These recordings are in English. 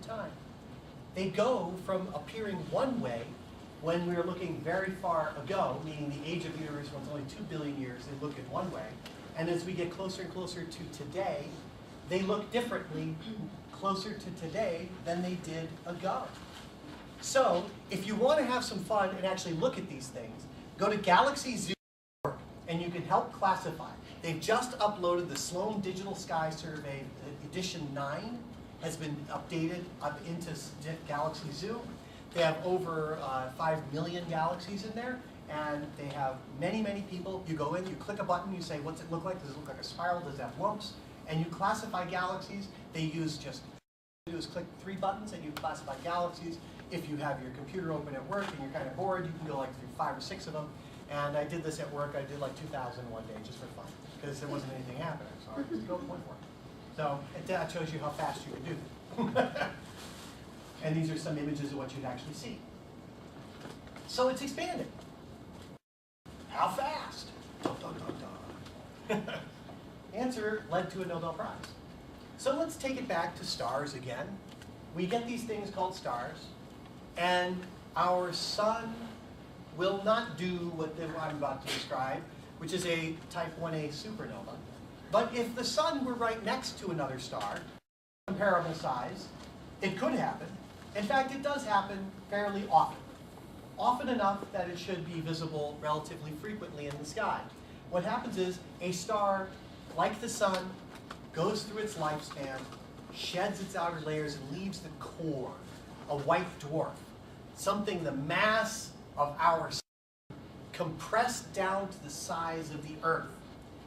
time. They go from appearing one way when we were looking very far ago, meaning the age of the universe was only 2 billion years, they look in one way. And as we get closer and closer to today, they look differently closer to today than they did ago. So if you want to have some fun and actually look at these things, go to galaxyzoo.org and you can help classify. They've just uploaded the Sloan Digital Sky Survey, edition 9 has been updated up into Galaxy Zoo. They have over 5 million galaxies in there, and they have many, many people. You go in, you click a button, you say, what's it look like? Does it look like a spiral? Does it have lumps? And you classify galaxies. They use just, do is click 3 buttons and you classify galaxies. If you have your computer open at work and you're kind of bored, you can go like through 5 or 6 of them. And I did this at work. I did like 2,000 one day just for fun, because there wasn't anything happening. So I just go one more. So that shows you how fast you can do this. And these are some images of what you'd actually see. So it's expanding. How fast? Dun, dun, dun, dun. Answer led to a Nobel Prize. So let's take it back to stars again. We get these things called stars, and our sun will not do what I'm about to describe, which is a type 1a supernova. But if the sun were right next to another star, comparable size, it could happen. In fact, it does happen fairly often. Often enough that it should be visible relatively frequently in the sky. What happens is a star, like the sun, goes through its lifespan, sheds its outer layers, and leaves the core, a white dwarf, something the mass of our sun compressed down to the size of the Earth,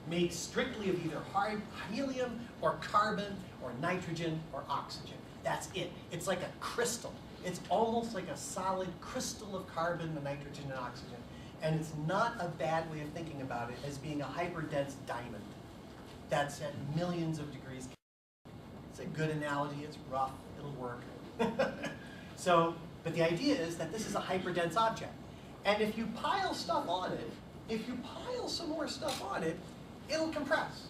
made strictly of either helium or carbon or nitrogen or oxygen. That's it. It's like a crystal. It's almost like a solid crystal of carbon and nitrogen and oxygen. And it's not a bad way of thinking about it as being a hyperdense diamond that's at millions of degrees. It's a good analogy. It's rough. It'll work. But the idea is that this is a hyperdense object. And if you pile stuff on it, if you pile some more stuff on it, it'll compress.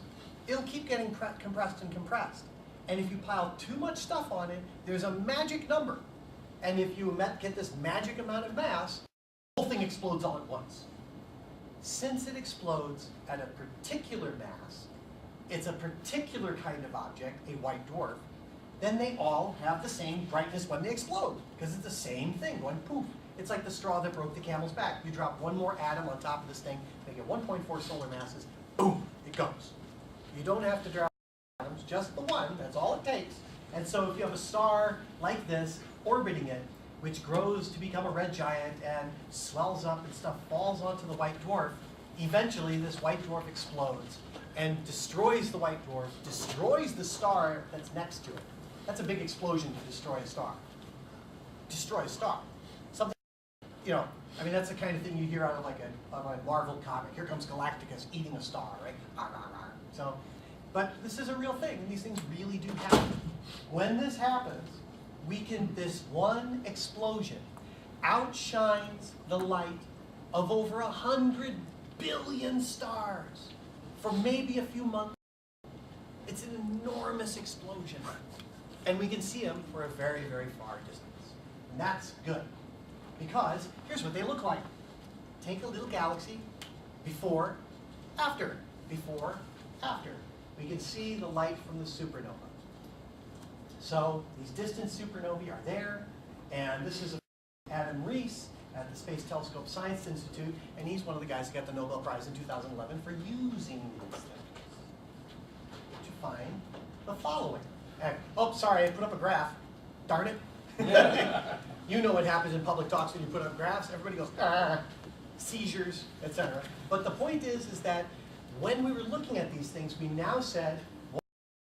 It'll keep getting compressed and compressed. And if you pile too much stuff on it, there's a magic number. And if you get this magic amount of mass, the whole thing explodes all at once. Since it explodes at a particular mass, it's a particular kind of object, a white dwarf, then they all have the same brightness when they explode, because it's the same thing, going poof. It's like the straw that broke the camel's back. You drop one more atom on top of this thing, they get 1.4 solar masses, boom, it goes. You don't have to drop atoms, just the one, that's all it takes. And so if you have a star like this orbiting it, which grows to become a red giant and swells up and stuff falls onto the white dwarf, eventually this white dwarf explodes and destroys the white dwarf, destroys the star that's next to it. That's a big explosion to destroy a star. Destroy a star. Something, I mean, that's the kind of thing you hear out of like a Marvel comic. Here comes Galacticus eating a star, right? So, but this is a real thing, and these things really do happen. When this happens, this one explosion outshines the light of over 100 billion stars for maybe a few months. It's an enormous explosion. And we can see them for a very, very far distance. And that's good. Because here's what they look like. Take a little galaxy, before, after, before, after. We can see the light from the supernova. So these distant supernovae are there, and this is Adam Rees at the Space Telescope Science Institute, and he's one of the guys who got the Nobel Prize in 2011 for using these things to find the following. Oh, sorry, I put up a graph. Darn it. You know what happens in public talks when you put up graphs. Everybody goes, seizures, etc. But the point is that when we were looking at these things, we now said,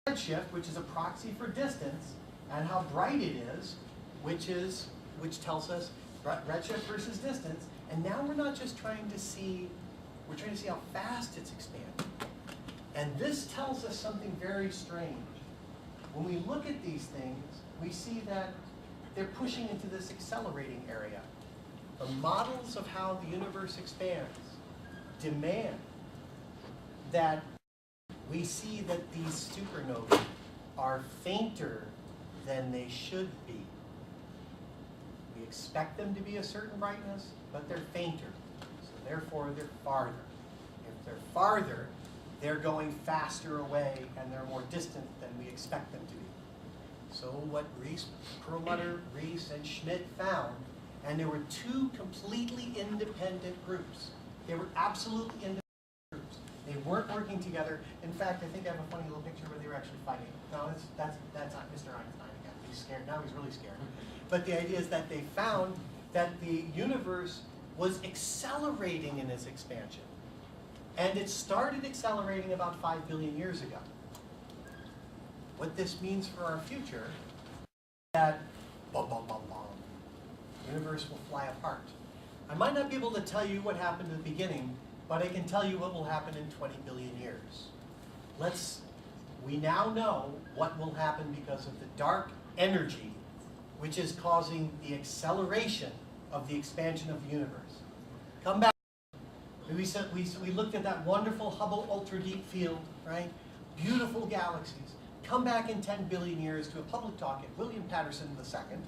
redshift, which is a proxy for distance, and how bright it is, which tells us redshift versus distance. And now we're not just trying to see, we're trying to see how fast it's expanding. And this tells us something very strange. When we look at these things, we see that they're pushing into this accelerating area. The models of how the universe expands demand that we see that these supernovae are fainter than they should be. We expect them to be a certain brightness, but they're fainter. So therefore, they're farther. If they're farther, they're going faster away and they're more distant than we expect them to be. So what Perlmutter, Rees, and Schmidt found, and there were two completely independent groups. They were absolutely independent groups. They weren't working together. In fact, I think I have a funny little picture where they were actually fighting. No, that's not Mr. Einstein again. He's scared. Now he's really scared. But the idea is that they found that the universe was accelerating in its expansion. And it started accelerating about 5 billion years ago. What this means for our future is that bum, bum, bum, bum, the universe will fly apart. I might not be able to tell you what happened at the beginning, but I can tell you what will happen in 20 billion years. We now know what will happen because of the dark energy, which is causing the acceleration of the expansion of the universe. Come back. We looked at that wonderful Hubble Ultra Deep Field, right? Beautiful galaxies. Come back in 10 billion years to a public talk at William Patterson II,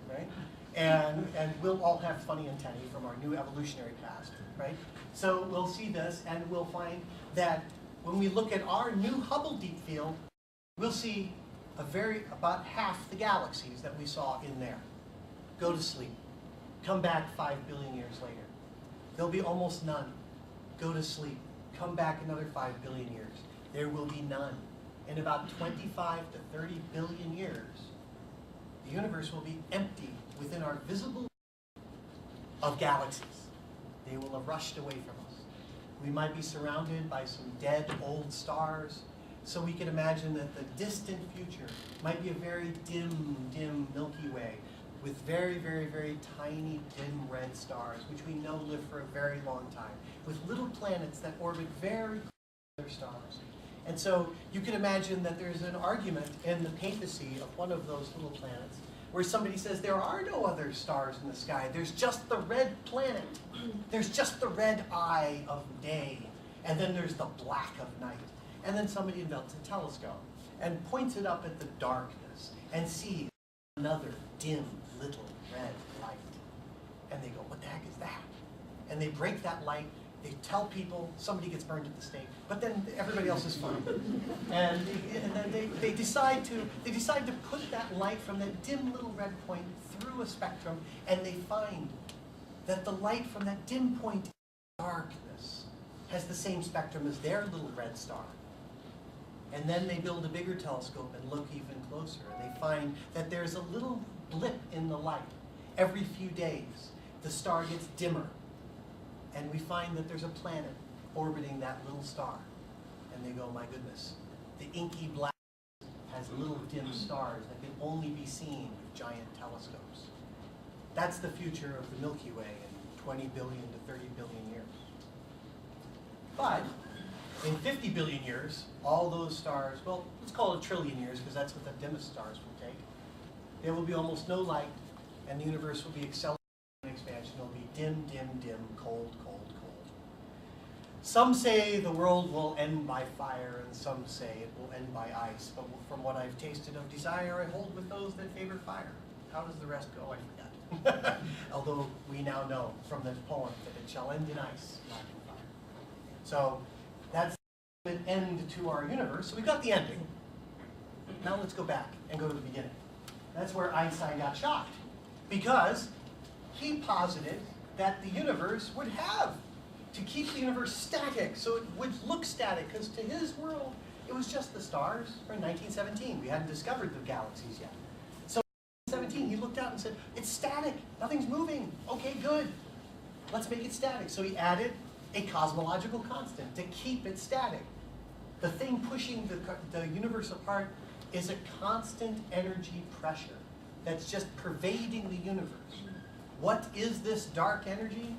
right? And we'll all have funny antennae from our new evolutionary past, right? So we'll see this and we'll find that when we look at our new Hubble Deep Field, we'll see about half the galaxies that we saw in there. Go to sleep. Come back 5 billion years later. There'll be almost none. Go to sleep. Come back another 5 billion years. There will be none. In about 25 to 30 billion years, the universe will be empty within our visible of galaxies. They will have rushed away from us. We might be surrounded by some dead old stars, so we can imagine that the distant future might be a very dim Milky Way with very, very, very tiny, dim red stars, which we know live for a very long time, with little planets that orbit very close to their stars. And so you can imagine that there's an argument in the papacy of one of those little planets where somebody says there are no other stars in the sky. There's just the red planet. There's just the red eye of day. And then there's the black of night. And then somebody invents a telescope and points it up at the darkness and sees another dim little red light. And they go, what the heck is that? And they break that light. They tell people, somebody gets burned at the stake, but then everybody else is fine. And then they decide to put that light from that dim little red point through a spectrum, and they find that the light from that dim point in darkness has the same spectrum as their little red star. And then they build a bigger telescope and look even closer, and they find that there's a little blip in the light. Every few days, the star gets dimmer. And we find that there's a planet orbiting that little star. And they go, my goodness, the inky black has little dim stars that can only be seen with giant telescopes. That's the future of the Milky Way in 20 billion to 30 billion years. But in 50 billion years, all those stars, well, let's call it a trillion years because that's what the dimmest stars will take. There will be almost no light, and the universe will be accelerating. Expansion will be dim, cold, cold, cold. Some say the world will end by fire, and some say it will end by ice. But from what I've tasted of desire, I hold with those that favor fire. How does the rest go? I forgot. Although we now know from the poem that it shall end in ice, not in fire. So that's an end to our universe. So we got the ending. Now let's go back and go to the beginning. That's where Einstein got shocked, because he posited that the universe would have to keep the universe static, so it would look static, because to his world, it was just the stars. In 1917, we hadn't discovered the galaxies yet. So in 1917, he looked out and said, it's static, nothing's moving. Okay, good, let's make it static. So he added a cosmological constant to keep it static. The thing pushing the universe apart is a constant energy pressure that's just pervading the universe. What is this dark energy?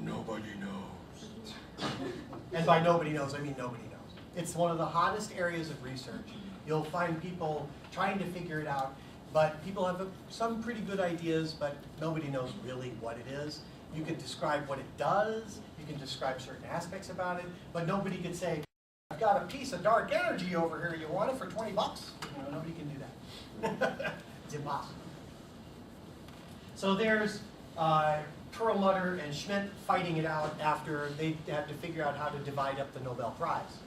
Nobody knows. And by nobody knows, I mean nobody knows. It's one of the hottest areas of research. You'll find people trying to figure it out, but people have some pretty good ideas, but nobody knows really what it is. You can describe what it does, you can describe certain aspects about it, but nobody can say, I've got a piece of dark energy over here. You want it for 20 bucks? You know, nobody can do that. It's impossible. So there's Perlmutter and Schmidt fighting it out after they had to figure out how to divide up the Nobel Prize.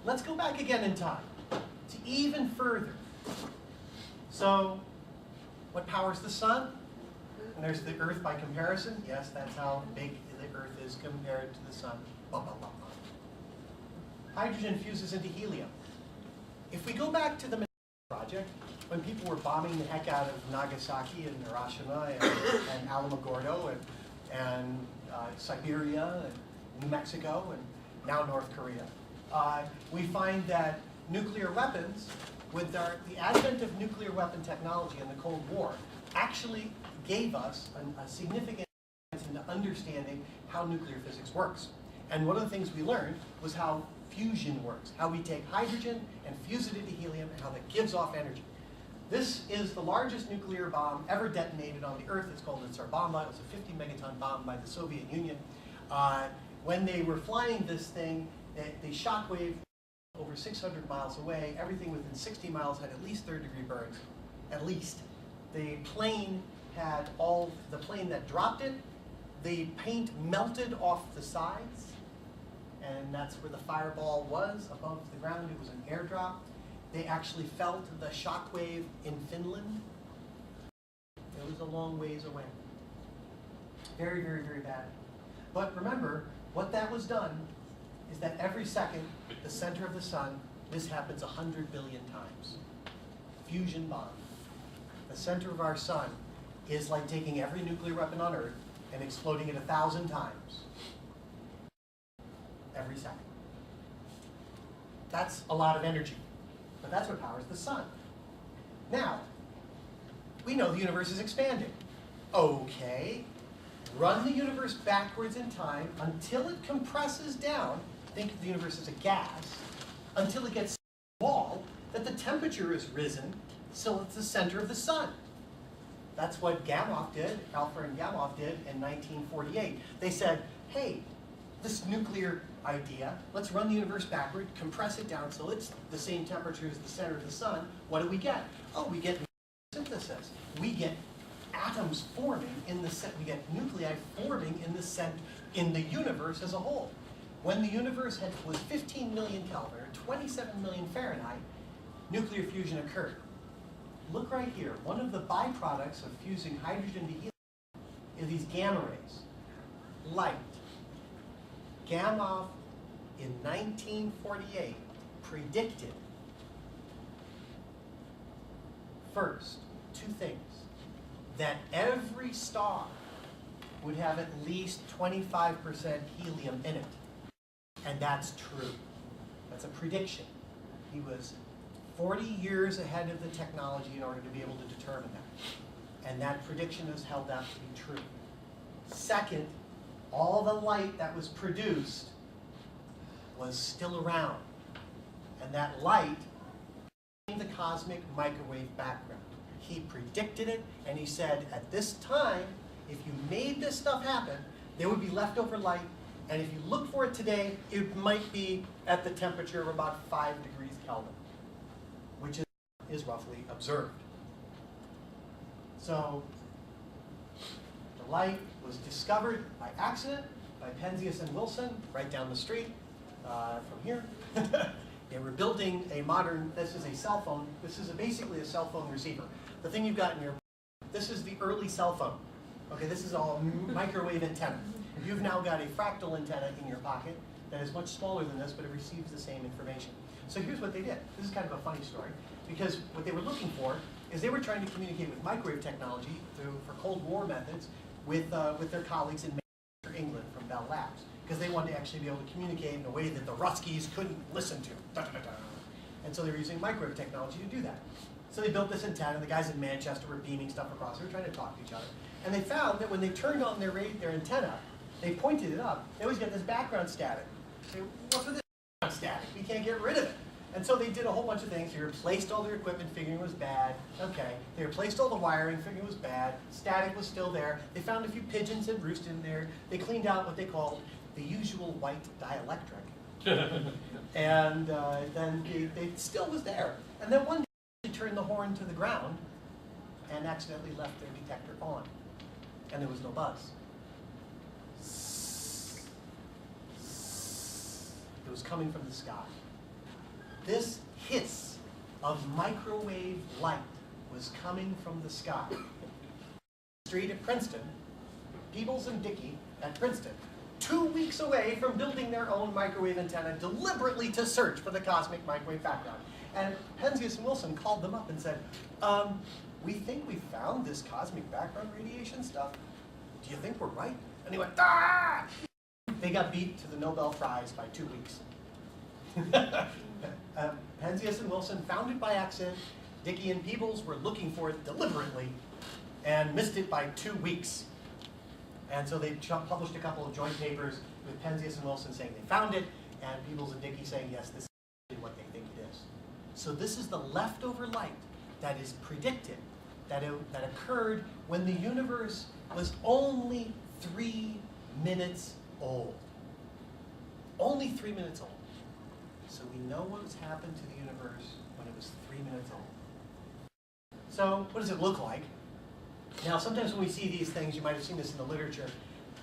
Let's go back again in time to even further. So, what powers the sun? And there's the Earth by comparison. Yes, that's how big the Earth is compared to the sun. Blah, blah, blah, blah. Hydrogen fuses into helium. If we go back to the project, when people were bombing the heck out of Nagasaki and Hiroshima and Alamogordo and Siberia and New Mexico and now North Korea, we find that nuclear weapons, with the advent of nuclear weapon technology in the Cold War, actually gave us a significant advance into understanding how nuclear physics works. And one of the things we learned was how fusion works, how we take hydrogen and fuse it into helium and how that gives off energy. This is the largest nuclear bomb ever detonated on the Earth. It's called the Tsar Bomba. It was a 50 megaton bomb by the Soviet Union. When they were flying this thing, they shockwave over 600 miles away. Everything within 60 miles had at least third-degree burns, at least. The plane had the plane that dropped it, the paint melted off the sides, and that's where the fireball was, above the ground. It was an airdrop. They actually felt the shockwave in Finland. It was a long ways away. Very, very, very bad. But remember, what that was done is that every second, the center of the sun, this happens 100 billion times. Fusion bomb. The center of our sun is like taking every nuclear weapon on Earth and exploding it 1,000 times. Every second. That's a lot of energy. But that's what powers the sun. Now, we know the universe is expanding. Okay, run the universe backwards in time until it compresses down. Think of the universe as a gas, until it gets small, that the temperature is risen, so it's the center of the sun. That's what Gamow did, Alpher and Gamow did in 1948. They said, hey, this nuclear idea, let's run the universe backward, compress it down so it's the same temperature as the center of the sun. What do we get? Oh, we get synthesis. We get atoms forming in the we get nuclei forming in the universe as a whole. When the universe was 15 million Kelvin, or 27 million Fahrenheit, nuclear fusion occurred. Look right here. One of the byproducts of fusing hydrogen to helium is these gamma rays. Light. Gamow, in 1948, predicted, first, two things. That every star would have at least 25% helium in it. And that's true. That's a prediction. He was 40 years ahead of the technology in order to be able to determine that. And that prediction has held out to be true. Second, all the light that was produced was still around. And that light in the cosmic microwave background. He predicted it, and he said, at this time, if you made this stuff happen, there would be leftover light, and if you look for it today, it might be at the temperature of about 5 degrees Kelvin, which is roughly observed. So, the light was discovered by accident by Penzias and Wilson, right down the street from here. They were building a modern, this is a cell phone, this is basically a cell phone receiver. The thing you've got in your, this is the early cell phone. Okay, this is all microwave antenna. You've now got a fractal antenna in your pocket that is much smaller than this, but it receives the same information. So here's what they did. This is kind of a funny story, because what they were looking for is they were trying to communicate with microwave technology for Cold War methods with their colleagues in Manchester, England, from Bell Labs, because they wanted to actually be able to communicate in a way that the Ruskies couldn't listen to. And so they were using microwave technology to do that. So they built this antenna. The guys in Manchester were beaming stuff across. They were trying to talk to each other. And they found that when they turned on their antenna, they pointed it up, they always get this background static. They say, what's with this background static? We can't get rid of it. And so they did a whole bunch of things. They replaced all their equipment, figuring it was bad. Okay. They replaced all the wiring, figuring it was bad. Static was still there. They found a few pigeons that roosted in there. They cleaned out what they called the usual white dielectric. And then they still was there. And then one day they turned the horn to the ground and accidentally left their detector on. And there was no buzz. It was coming from the sky. This hiss of microwave light was coming from the sky. Street at Princeton, Peebles and Dickey at Princeton, 2 weeks away from building their own microwave antenna deliberately to search for the cosmic microwave background. And Penzias and Wilson called them up and said, we think we found this cosmic background radiation stuff. Do you think we're right? And they went, ah! They got beat to the Nobel Prize by 2 weeks. Penzias and Wilson found it by accident. Dickey and Peebles were looking for it deliberately and missed it by 2 weeks. And so they published a couple of joint papers with Penzias and Wilson saying they found it, and Peebles and Dickey saying, yes, this is what they think it is. So this is the leftover light that is predicted, that occurred when the universe was only 3 minutes old. Only 3 minutes old. So we know what has happened to the universe when it was 3 minutes old. So what does it look like? Now, sometimes when we see these things, you might have seen this in the literature,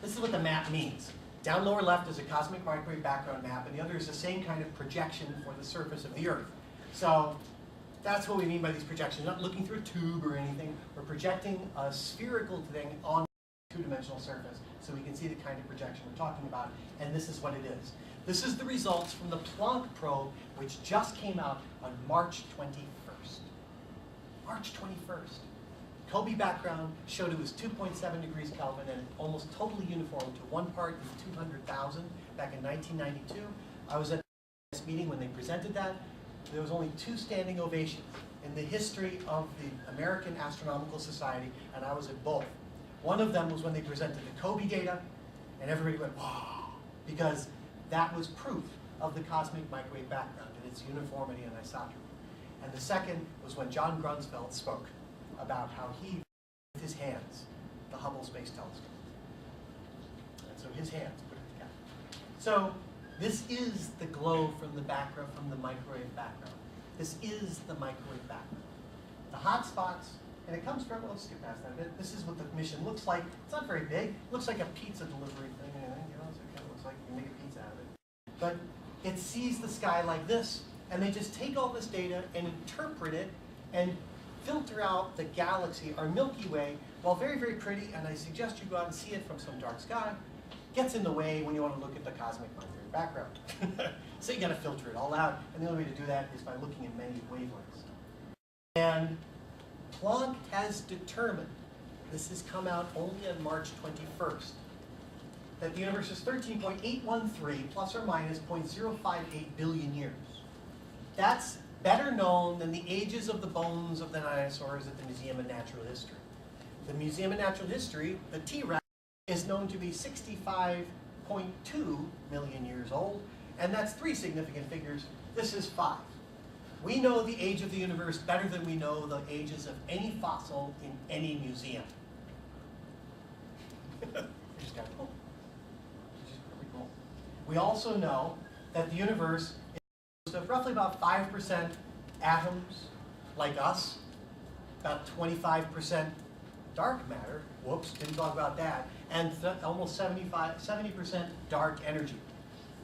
this is what the map means. Down lower left is a cosmic microwave background map, and the other is the same kind of projection for the surface of the Earth. So that's what we mean by these projections. We're not looking through a tube or anything. We're projecting a spherical thing on a two-dimensional surface so we can see the kind of projection we're talking about, and this is what it is. This is the results from the Planck probe, which just came out on March 21st. March 21st. Kobe background showed it was 2.7 degrees Kelvin and almost totally uniform to 1 part in 200,000 back in 1992. I was at this meeting when they presented that. There was only 2 standing ovations in the history of the American Astronomical Society, and I was at both. One of them was when they presented the Kobe data, and everybody went, wow, because that was proof of the cosmic microwave background and its uniformity and isotropy. And the second was when John Grunsfeld spoke about how he, with his hands, the Hubble Space Telescope. And so his hands put it together. So this is the glow from the background, from the microwave background. This is the microwave background. The hot spots, and it comes from, let's skip past that a bit. This is what the mission looks like. It's not very big. It looks like a pizza delivery thing. You know, it kind of looks like you make a pizza out of it. But it sees the sky like this, and they just take all this data and interpret it and filter out the galaxy, our Milky Way, while very, very pretty, and I suggest you go out and see it from some dark sky, gets in the way when you want to look at the cosmic microwave background. So you got to filter it all out, and the only way to do that is by looking at many wavelengths. And Planck has determined, this has come out only on March 21st, that the universe is 13.813 plus or minus 0.058 billion years. That's better known than the ages of the bones of the dinosaurs at the Museum of Natural History. The Museum of Natural History, the T-Rex, is known to be 65.2 million years old, and that's 3 significant figures. This is 5. We know the age of the universe better than we know the ages of any fossil in any museum. Which is kind of cool. Which is pretty cool. We also know that the universe is of roughly about 5% atoms, like us, about 25% dark matter, whoops, didn't talk about that, and almost 70% dark energy.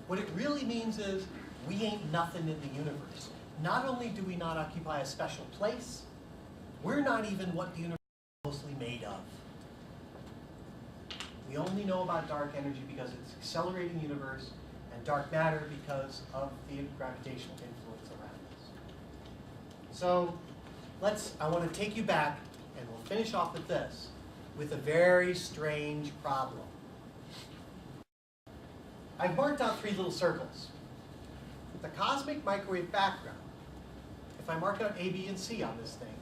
What it really means is we ain't nothing in the universe. Not only do we not occupy a special place, we're not even what the universe is mostly made of. We only know about dark energy because it's an accelerating universe, and dark matter because of the gravitational influence around us. So I want to take you back, and we'll finish off with this, with a very strange problem. I've marked out 3 little circles. The cosmic microwave background, if I mark out A, B, and C on this thing,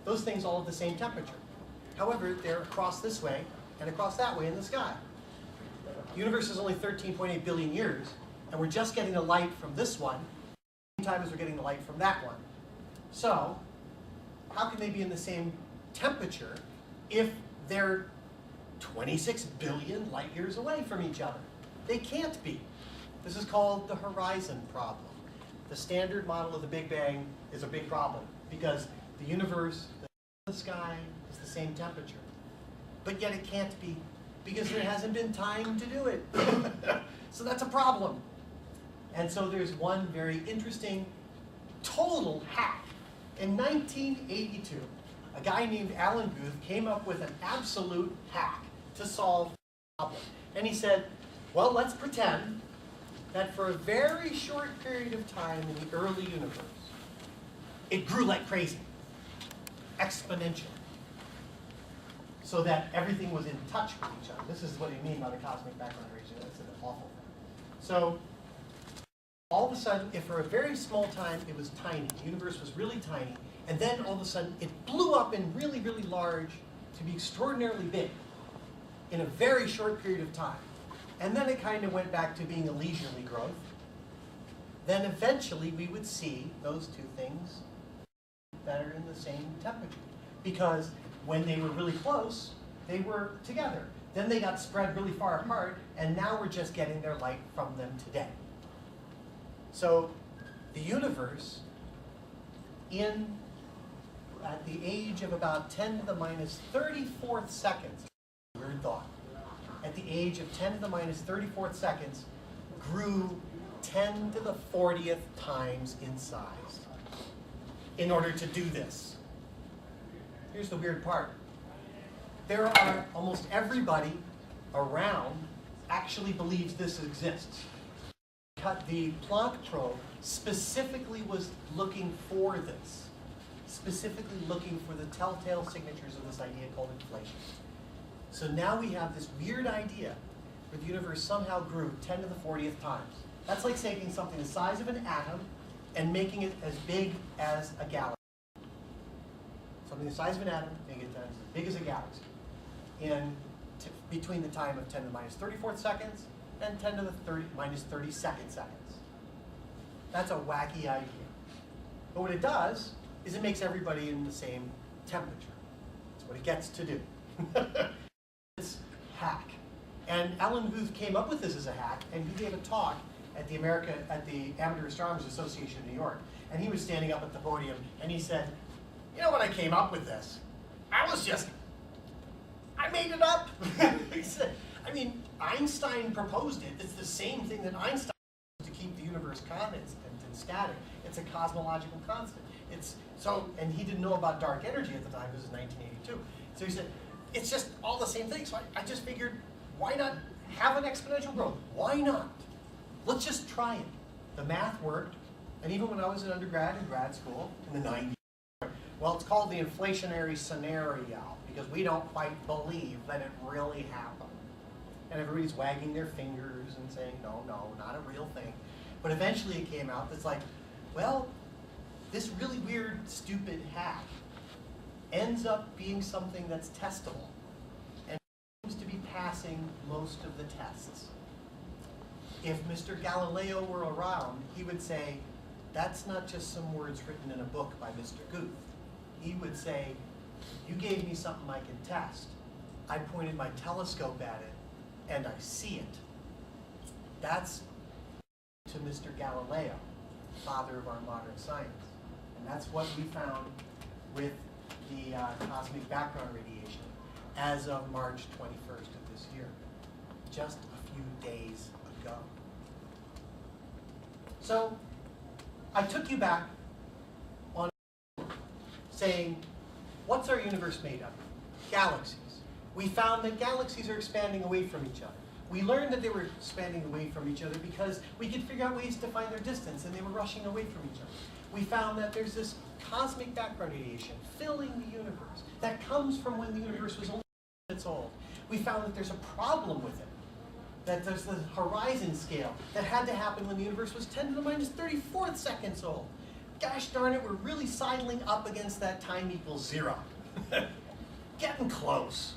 those things all have the same temperature. However, they're across this way and across that way in the sky. The universe is only 13.8 billion years, and we're just getting the light from this one, at the same time as we're getting the light from that one. So, how can they be in the same temperature if they're 26 billion light years away from each other? They can't be. This is called the horizon problem. The standard model of the Big Bang is a big problem because the universe, the sky, is the same temperature. But yet it can't be because there hasn't been time to do it. So that's a problem. And so there's one very interesting total hack. In 1982, a guy named Alan Guth came up with an absolute hack to solve the problem. And he said, well, let's pretend that for a very short period of time in the early universe, it grew like crazy, exponentially, so that everything was in touch with each other. This is what I mean by the cosmic background radiation. That's an awful thing. So all of a sudden, if for a very small time it was tiny, the universe was really tiny, and then all of a sudden it blew up in really, really large to be extraordinarily big in a very short period of time. And then it kind of went back to being a leisurely growth. Then eventually we would see those two things that are in the same temperature. Because when they were really close, they were together. Then they got spread really far apart, and now we're just getting their light from them today. So the universe, at the age of about 10 to the minus 34th seconds, weird thought, at the age of 10 to the minus 34th seconds, grew 10 to the 40th times in size in order to do this. Here's the weird part. There are almost everybody around actually believes this exists. The Planck probe specifically was looking for this, specifically looking for the telltale signatures of this idea called inflation. So now we have this weird idea where the universe somehow grew 10 to the 40th times. That's like taking something the size of an atom and making it as big as a galaxy. Something the size of an atom, making it as big as a galaxy. Between the time of 10 to the minus 34th seconds and 10 to the minus 32nd seconds. That's a wacky idea. But what it does is it makes everybody in the same temperature. That's what it gets to do. This hack. And Alan Guth came up with this as a hack, and he gave a talk at the Amateur Astronomers Association in New York. And he was standing up at the podium, and he said, you know when I came up with this? I made it up. He said, I mean, Einstein proposed it. It's the same thing that Einstein used to keep the universe constant and static. It's a cosmological constant. And he didn't know about dark energy at the time. This is 1982. So he said, it's just all the same thing. So I just figured, why not have an exponential growth? Why not? Let's just try it. The math worked. And even when I was in undergrad and grad school in the 90s, well, it's called the inflationary scenario because we don't quite believe that it really happened. And everybody's wagging their fingers and saying, no, not a real thing. But eventually it came out that's like, well, this really weird, stupid hack ends up being something that's testable and seems to be passing most of the tests. If Mr. Galileo were around, he would say, that's not just some words written in a book by Mr. Guth. He would say, you gave me something I can test. I pointed my telescope at it, and I see it. That's to Mr. Galileo, father of our modern science. And that's what we found with the cosmic background radiation as of March 21st of this year, just a few days ago. So I took you back on saying, what's our universe made of? Galaxies. We found that galaxies are expanding away from each other. We learned that they were expanding away from each other because we could figure out ways to find their distance, and they were rushing away from each other. We found that there's this cosmic background radiation filling the universe that comes from when the universe was only minutes old. We found that there's a problem with it, that there's the horizon scale that had to happen when the universe was 10 to the minus 34th seconds old. Gosh darn it, we're really sidling up against that time equals 0. Getting close,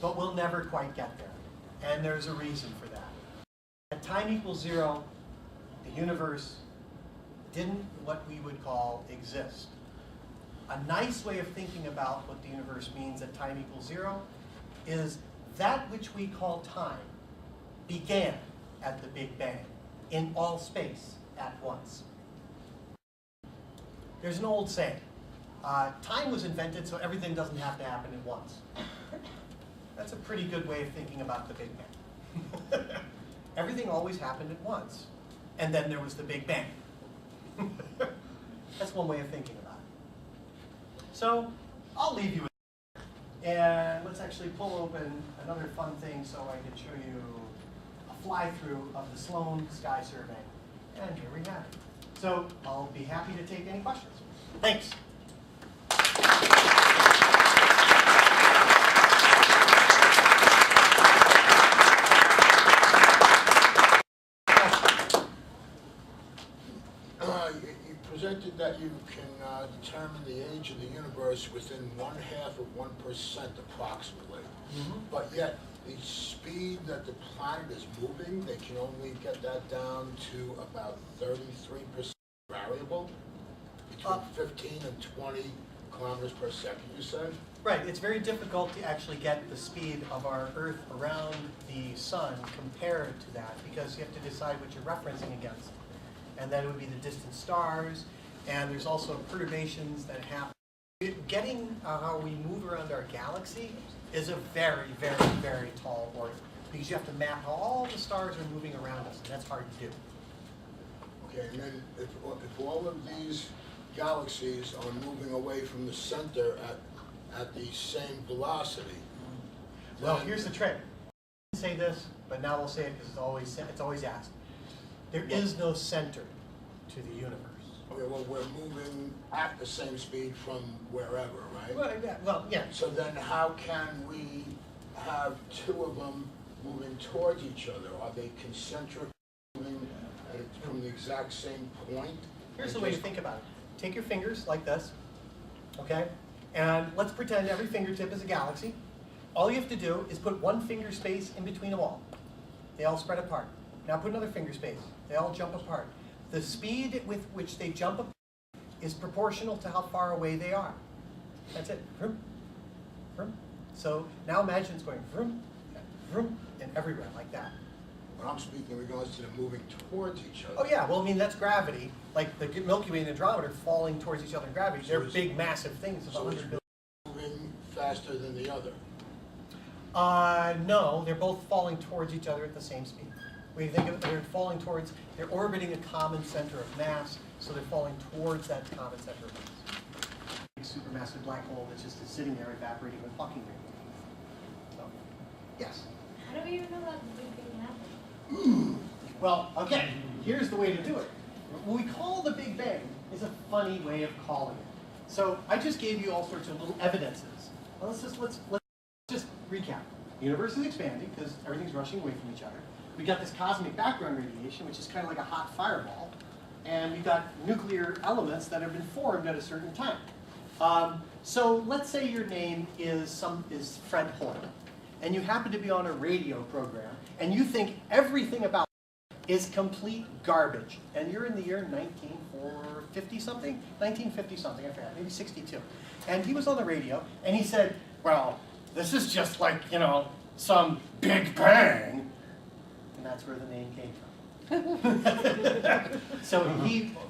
but we'll never quite get there. And there's a reason for that. At time equals 0, the universe didn't what we would call exist. A nice way of thinking about what the universe means at time equals 0 is that which we call time began at the Big Bang in all space at once. There's an old saying, time was invented so everything doesn't have to happen at once. That's a pretty good way of thinking about the Big Bang. Everything always happened at once, and then there was the Big Bang. That's one way of thinking about it. So I'll leave you with that. And let's actually pull open another fun thing so I can show you a fly-through of the Sloan Sky Survey. And here we have it. So I'll be happy to take any questions. Thanks. You presented that you can determine the age of the universe within 1/2 of 1% approximately. But yet, the speed that the planet is moving, they can only get that down to about 33% variable, between 15 and 20 kilometers per second, you said? Right, it's very difficult to actually get the speed of our Earth around the sun compared to that, because you have to decide what you're referencing against. And then it would be the distant stars, and there's also perturbations that happen. Getting how we move around our galaxy is a very, very, very tall order, because you have to map how all the stars are moving around us, and that's hard to do. Okay, and then if all of these galaxies are moving away from the center at the same velocity. Well, here's the trick. I didn't say this, but now we'll say it because it's always asked. There is no center to the universe. Okay, well, we're moving at the same speed from wherever, right? Well, yeah. So then how can we have two of them moving towards each other? Are they concentric, moving from the exact same point? Here's the way to think about it. Take your fingers like this, okay? And let's pretend every fingertip is a galaxy. All you have to do is put one finger space in between them all. They all spread apart. Now put another finger space. They all jump apart. The speed with which they jump apart is proportional to how far away they are. That's it. Vroom, vroom. So now imagine it's going vroom, vroom, and everywhere like that. But I'm speaking in regards to them moving towards each other. Oh yeah, well I mean that's gravity. Like the Milky Way and Andromeda falling towards each other in gravity. So They're big, massive things. Of So 100 it's billion. moving faster than the other. No, they're both falling towards each other at the same speed. When you think of it, they're orbiting a common center of mass, so they're falling towards that common center of mass. Big supermassive black hole that's just sitting there evaporating with Hawking radiation. So, yes? How do we even know that the Big Bang happened? Well, okay, here's the way to do it. What we call the Big Bang is a funny way of calling it. So I just gave you all sorts of little evidences. Well, let's just recap. The universe is expanding because everything's rushing away from each other. We got this cosmic background radiation, which is kind of like a hot fireball. And we've got nuclear elements that have been formed at a certain time. So let's say your name is Fred Hoyle, and you happen to be on a radio program, and you think everything about is complete garbage. And you're in the year 1950-something? 1950-something, I forgot, maybe 62. And he was on the radio, and he said, well, this is just like, you know, some Big Bang. And that's where the name came from. So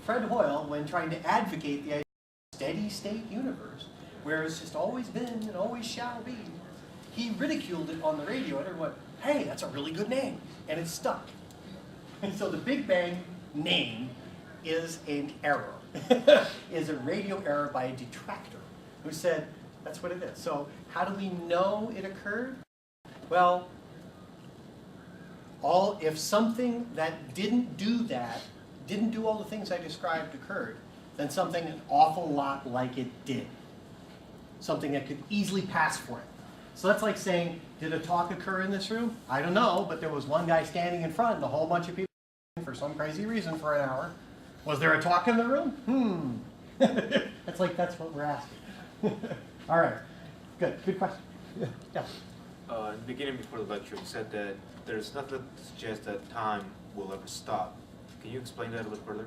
Fred Hoyle, when trying to advocate the idea of a steady state universe, where it's just always been and always shall be, he ridiculed it on the radio, and everyone went, hey, that's a really good name. And it stuck. And so the Big Bang name is an error, is a radio error by a detractor who said, that's what it is. So how do we know it occurred? Well, if something that didn't do all the things I described occurred, then something an awful lot like it did. Something that could easily pass for it. So that's like saying, did a talk occur in this room? I don't know, but there was one guy standing in front and a whole bunch of people for some crazy reason for an hour. Was there a talk in the room? That's what we're asking. All right, good question. Yeah. In the beginning, before the lecture, you said that there's nothing to suggest that time will ever stop. Can you explain that a little further?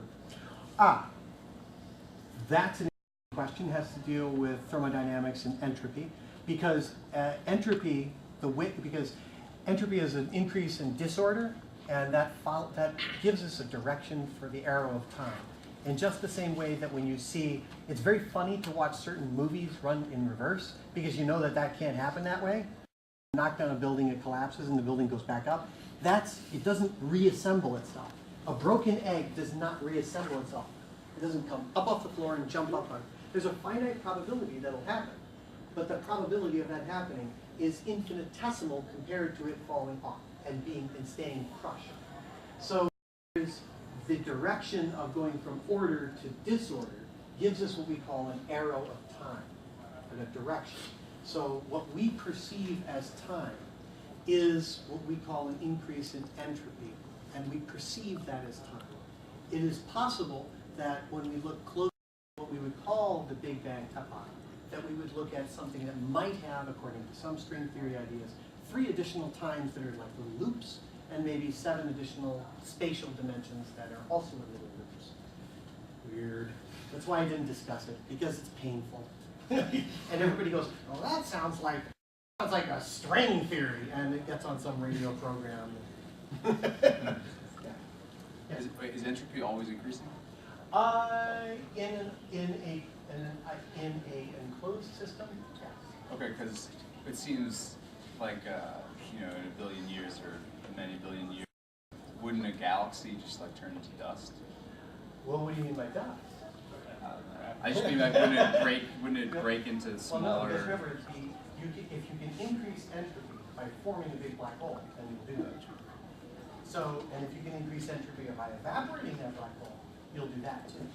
That's an interesting question. It has to deal with thermodynamics and entropy, because entropy is an increase in disorder, And that gives us a direction for the arrow of time. In just the same way that when you see, it's very funny to watch certain movies run in reverse because you know that that can't happen that way. Knock down a building, it collapses and the building goes back up. It doesn't reassemble itself. A broken egg does not reassemble itself. It doesn't come up off the floor and jump up on it. There's a finite probability that'll happen, but the probability of that happening is infinitesimal compared to it falling off and staying crushed. So there's the direction of going from order to disorder gives us what we call an arrow of time, and a direction. So what we perceive as time is what we call an increase in entropy, and we perceive that as time. It is possible that when we look closely at what we would call the Big Bang epoch, that we would look at something that might have, according to some string theory ideas, 3 additional times that are like little loops, and maybe 7 additional spatial dimensions that are also in little loops. Weird. That's why I didn't discuss it, because it's painful. And everybody goes, well, that sounds like a string theory, and it gets on some radio program. Yeah. Yeah. Is entropy always increasing? In a enclosed system, yes. Okay, because it seems like in a billion years or many billion years, wouldn't a galaxy just like turn into dust? Well, what do you mean by dust? I just mean like wouldn't it break into smaller? Well, no, because remember, if you can increase entropy by forming a big black hole, then you'll do that. So, and if you can increase entropy by evaporating that black hole, you'll do that too.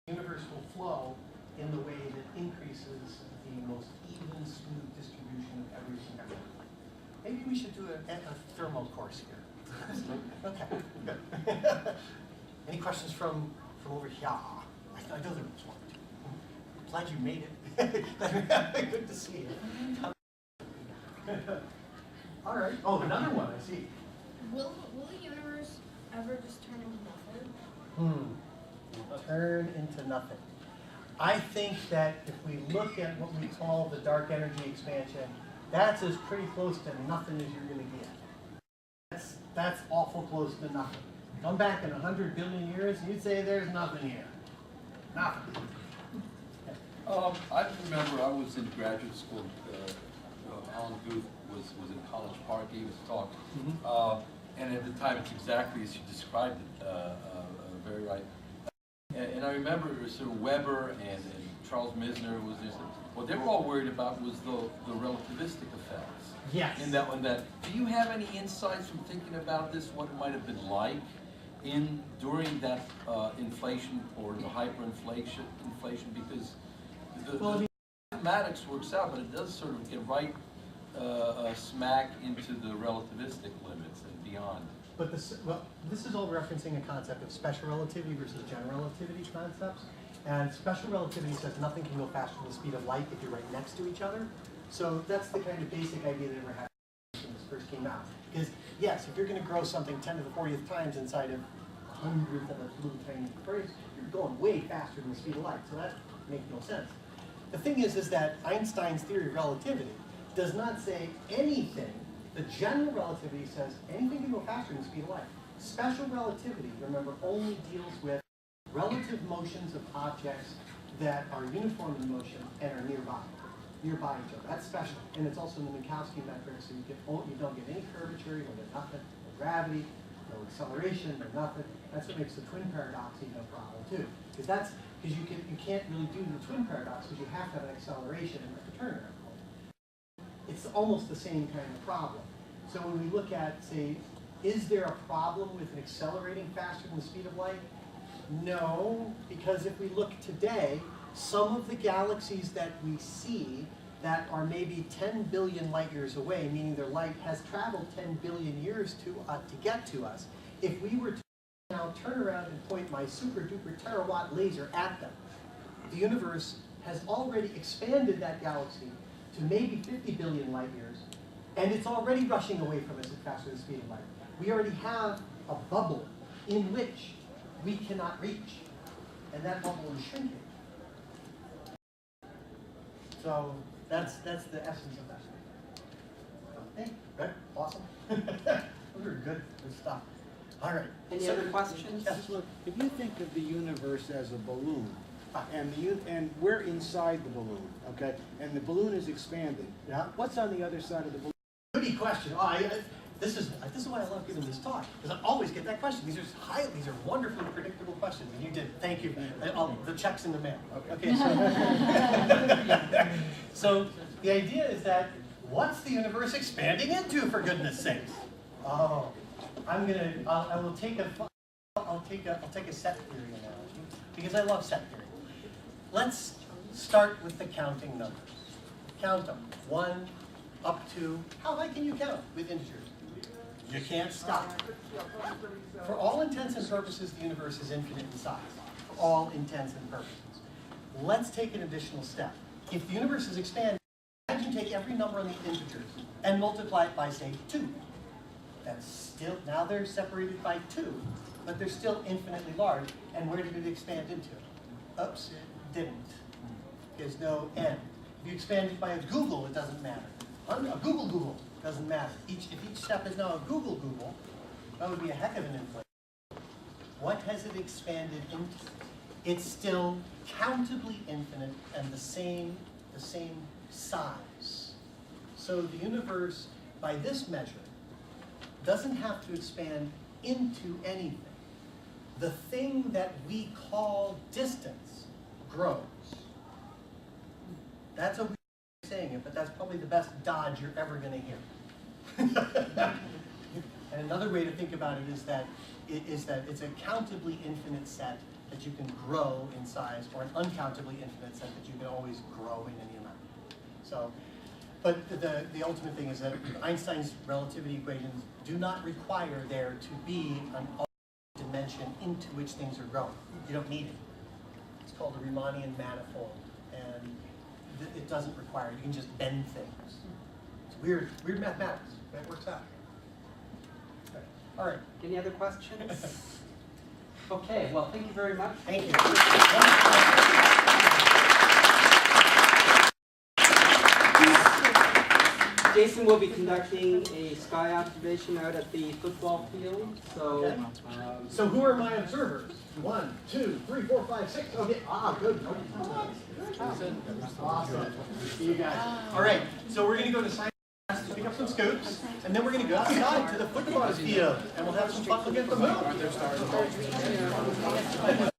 The universe will flow in the way that increases the most even, smooth distribution of everything everywhere. Maybe we should do a thermal course here. Okay, good. Any questions from over here? I know there was one. Glad you made it. Good to see you. All right. Oh, another one, I see. Will the universe ever just turn into nothing? Turn into nothing. I think that if we look at what we call the dark energy expansion, that's as pretty close to nothing as you're going to get. That's awful close to nothing. Come back in 100 billion years, and you'd say there's nothing here. Nothing. I remember I was in graduate school. Alan Guth was in College Park. He was talking, and at the time it's exactly as you described it, very right. And I remember sort of Weber and Charles Misner was just what they were all worried about was the relativistic effects. Yes. In that, do you have any insights from thinking about this? What it might have been like during that inflation or the hyperinflation? Because the mathematics works out, but it does sort of get right smack into the relativistic limits and beyond. But this is all referencing a concept of special relativity versus general relativity concepts. And special relativity says nothing can go faster than the speed of light if you're right next to each other. So that's the kind of basic idea that we're having when this first came out. Because yes, if you're going to grow something 10 to the 40th times inside of 100th of a little tiny place, you're going way faster than the speed of light. So that makes no sense. The thing is that Einstein's theory of relativity does not say anything. The general relativity says anything can go faster than the speed of light. Special relativity, remember, only deals with relative motions of objects that are uniform in motion and are nearby each other. That's special. And it's also in the Minkowski metric, so you don't get any curvature, you don't get nothing, no gravity, no acceleration, no nothing. That's what makes the twin paradox even a problem too. Because you can't really do the twin paradox because you have to have an acceleration and a turnaround. It's almost the same kind of problem. So when we look at, say, is there a problem with an accelerating faster than the speed of light? No, because if we look today, some of the galaxies that we see that are maybe 10 billion light years away, meaning their light has traveled 10 billion years to get to us, if we were to now turn around and point my super duper terawatt laser at them, the universe has already expanded that galaxy to maybe 50 billion light years, and it's already rushing away from us at faster than the speed of light. We already have a bubble in which we cannot reach, and that bubble is shrinking. So that's the essence of that. Okay, good, awesome. Those are good stuff. All right. Any other questions? Yes. Look, if you think of the universe as a balloon, and we're inside the balloon, okay, and the balloon is expanding. Yeah. What's on the other side of the balloon? Goody question. This is why I love giving this talk, because I always get that question. These are wonderfully predictable questions, and you did. Thank you. The check's in the mail. Okay. So the idea is that what's the universe expanding into, for goodness sakes? Oh, I will take a set theory analogy because I love set theory. Let's start with the counting numbers. Count them. 1 up to, how high can you count with integers? You can't stop. For all intents and purposes, the universe is infinite in size. For all intents and purposes. Let's take an additional step. If the universe is expanding, imagine take every number on the integers and multiply it by, say, 2. That's still, now they're separated by 2, but they're still infinitely large. And where did it expand into? Oops, it didn't. There's no end. If you expand it by a Google, it doesn't matter. A Google doesn't matter. If each step is now a Google, that would be a heck of an inflation. What has it expanded into? It's still countably infinite and the same size. So the universe, by this measure, doesn't have to expand into anything. The thing that we call distance grows. That's a weird way of saying it, but that's probably the best dodge you're ever going to hear. And another way to think about it is that it's a countably infinite set that you can grow in size, or an uncountably infinite set that you can always grow in any amount. So, but the ultimate thing is that Einstein's relativity equations do not require there to be an dimension into which things are growing. You don't need it. It's called a Riemannian manifold, and it doesn't require it. You can just bend things. It's weird mathematics, but it works out. Okay. All right. Any other questions? Okay, well, thank you very much. Thank you. Jason will be conducting a sky observation out at the football field. So, Okay. So who are my observers? 1, 2, 3, 4, 5, 6. Okay. Good. Awesome. See you guys. All right. So we're going to go to science class to pick up some scoops, and then we're going to go outside to the football field, and we'll have some fun looking at the moon.